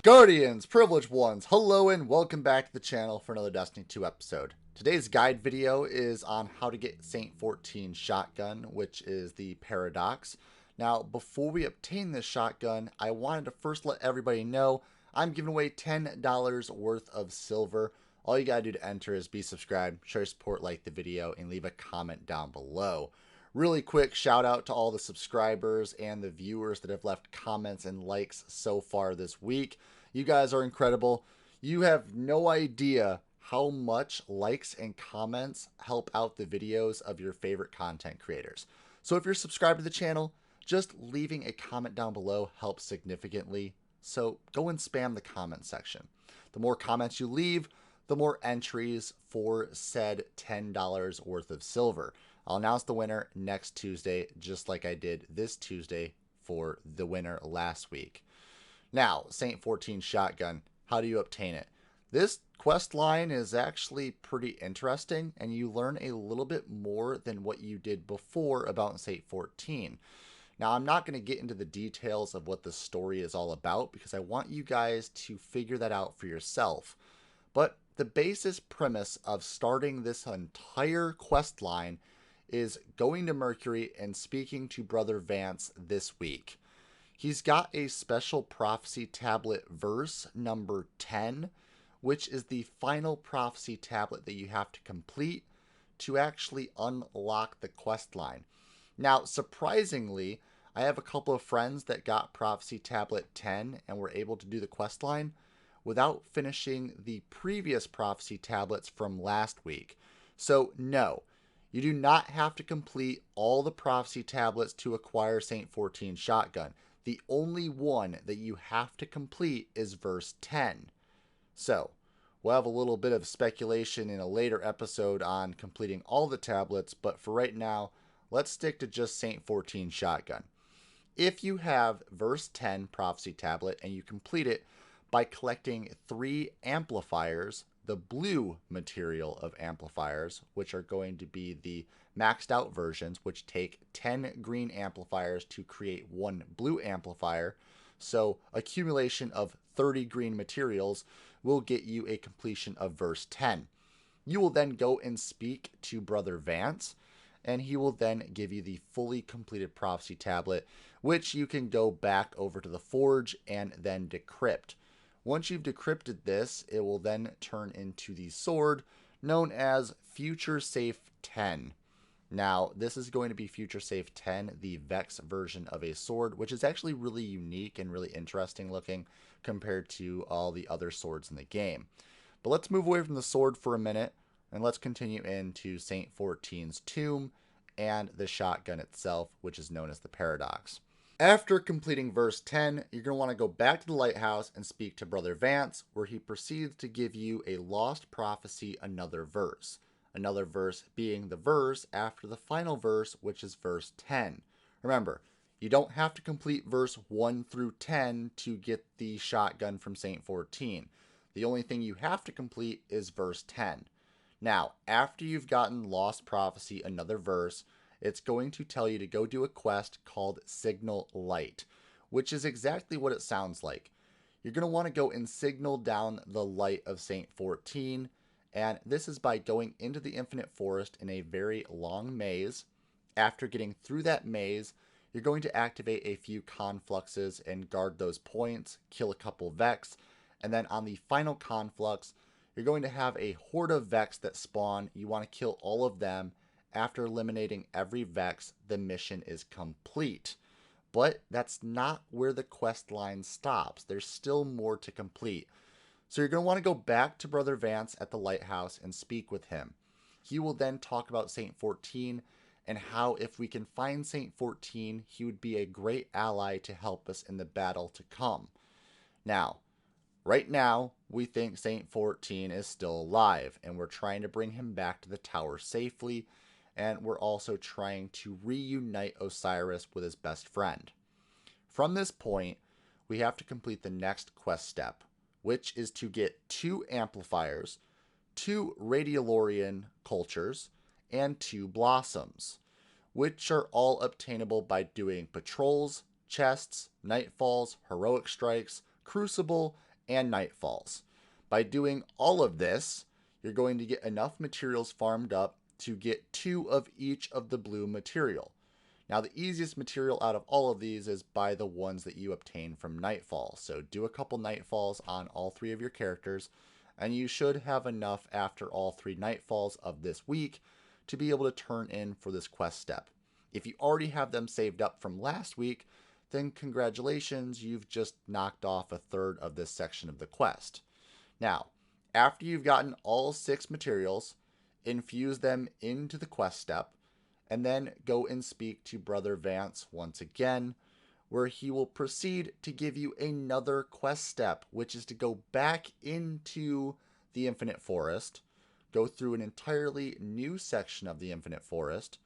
Guardians, privileged ones, hello and welcome back to the channel for another Destiny 2 episode. Today's guide video is on how to get Saint-14 shotgun, which is the Paradox. Now, before we obtain this shotgun, I wanted to first let everybody know I'm giving away $10 worth of silver. All you gotta do to enter is be subscribed, show your support, like the video, and leave a comment down below. Really quick shout out to all the subscribers and the viewers that have left comments and likes so far this week. You guys are incredible. You have no idea how much likes and comments help out the videos of your favorite content creators. So if you're subscribed to the channel, just leaving a comment down below helps significantly. So go and spam the comment section. The more comments you leave, the more entries for said $10 worth of silver. I'll announce the winner next Tuesday, just like I did this Tuesday for the winner last week. Now, Saint-14 shotgun, how do you obtain it? This quest line is actually pretty interesting, and you learn a little bit more than what you did before about Saint-14. Now, I'm not going to get into the details of what the story is all about because I want you guys to figure that out for yourself. But the basis premise of starting this entire quest line is going to Mercury and speaking to Brother Vance this week. He's got a special prophecy tablet verse number 10, which is the final prophecy tablet that you have to complete to actually unlock the quest line. Now, surprisingly, I have a couple of friends that got prophecy tablet 10 and were able to do the quest line without finishing the previous prophecy tablets from last week. So no, you do not have to complete all the prophecy tablets to acquire Saint-14 shotgun. The only one that you have to complete is verse 10. So, we'll have a little bit of speculation in a later episode on completing all the tablets, but for right now, let's stick to just Saint-14 shotgun. If you have verse 10 prophecy tablet and you complete it by collecting 3 amplifiers, the blue material of amplifiers, which are going to be the maxed out versions, which take 10 green amplifiers to create 1 blue amplifier. So accumulation of 30 green materials will get you a completion of verse 10. You will then go and speak to Brother Vance, and he will then give you the fully completed prophecy tablet, which you can go back over to the forge and then decrypt. Once you've decrypted this, it will then turn into the sword known as Future Safe 10. Now, this is going to be Future Safe 10, the Vex version of a sword, which is actually really unique and really interesting looking compared to all the other swords in the game. But let's move away from the sword for a minute, and let's continue into Saint-14's tomb and the shotgun itself, which is known as the Paradox. After completing verse 10, you're going to want to go back to the lighthouse and speak to Brother Vance, where he proceeds to give you a lost prophecy, another verse. Another verse being the verse after the final verse, which is verse 10. Remember, you don't have to complete verse 1 through 10 to get the shotgun from Saint-14. The only thing you have to complete is verse 10. Now, after you've gotten lost prophecy, another verse, it's going to tell you to go do a quest called Signal Light, which is exactly what it sounds like. You're going to want to go and signal down the light of Saint-14, and this is by going into the Infinite Forest in a very long maze. After getting through that maze, you're going to activate a few confluxes and guard those points, kill a couple Vex, and then on the final conflux, you're going to have a horde of Vex that spawn. You want to kill all of them. After eliminating every Vex, the mission is complete. But that's not where the quest line stops. There's still more to complete. So you're going to want to go back to Brother Vance at the lighthouse and speak with him. He will then talk about Saint-14 and how if we can find Saint-14, he would be a great ally to help us in the battle to come. Now, right now, we think Saint-14 is still alive, and we're trying to bring him back to the tower safely, and we're also trying to reunite Osiris with his best friend. From this point, we have to complete the next quest step, which is to get 2 amplifiers, 2 Radiolarian cultures, and 2 blossoms, which are all obtainable by doing patrols, chests, nightfalls, heroic strikes, crucible, and nightfalls. By doing all of this, you're going to get enough materials farmed up to get 2 of each of the blue material. Now, the easiest material out of all of these is by the ones that you obtain from Nightfall. So do a couple Nightfalls on all 3 of your characters, and you should have enough after all 3 Nightfalls of this week to be able to turn in for this quest step. If you already have them saved up from last week, then congratulations, you've just knocked off a third of this section of the quest. Now, after you've gotten all 6 materials, infuse them into the quest step, and then go and speak to Brother Vance once again, where he will proceed to give you another quest step, which is to go back into the Infinite Forest, go through an entirely new section of the Infinite Forest,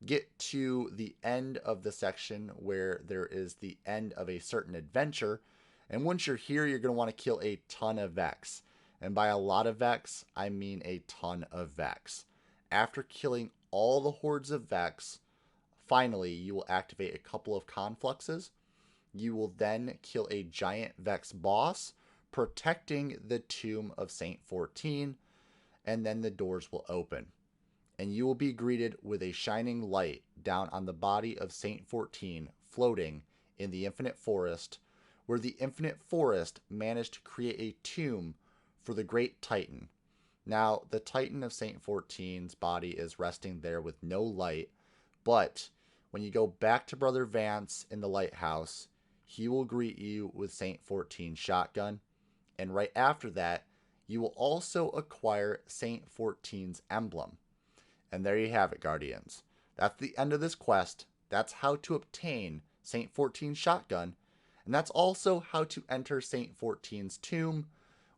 get to the end of the section where there is the end of a certain adventure, and once you're here, you're going to want to kill a ton of Vex. And by a lot of Vex, I mean a ton of Vex. After killing all the hordes of Vex, finally, you will activate a couple of confluxes. You will then kill a giant Vex boss, protecting the tomb of Saint-14, and then the doors will open. And you will be greeted with a shining light down on the body of Saint-14 floating in the Infinite Forest, where the Infinite Forest managed to create a tomb for the Great Titan. Now, the Titan of Saint-14's body is resting there with no light, but when you go back to Brother Vance in the lighthouse, he will greet you with Saint-14's shotgun, and right after that, you will also acquire Saint-14's emblem. And there you have it, Guardians. That's the end of this quest. That's how to obtain Saint-14's shotgun, and that's also how to enter Saint-14's tomb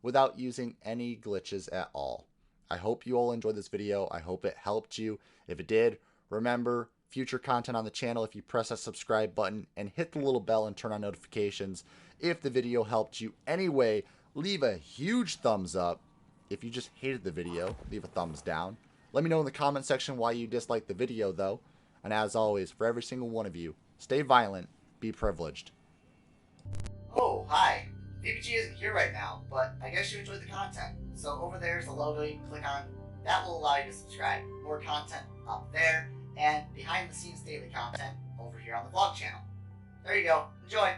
without using any glitches at all. I hope you all enjoyed this video. I hope it helped you. If it did, remember, future content on the channel, if you press that subscribe button and hit the little bell and turn on notifications. If the video helped you anyway, leave a huge thumbs up. If you just hated the video, leave a thumbs down. Let me know in the comment section why you disliked the video, though. And as always, for every single one of you, stay violent, be privileged. Oh, hi. VPG isn't here right now, but I guess you enjoyed the content. So over there's the logo you can click on. That will allow you to subscribe. More content up there, and behind the scenes daily content over here on the vlog channel. There you go. Enjoy.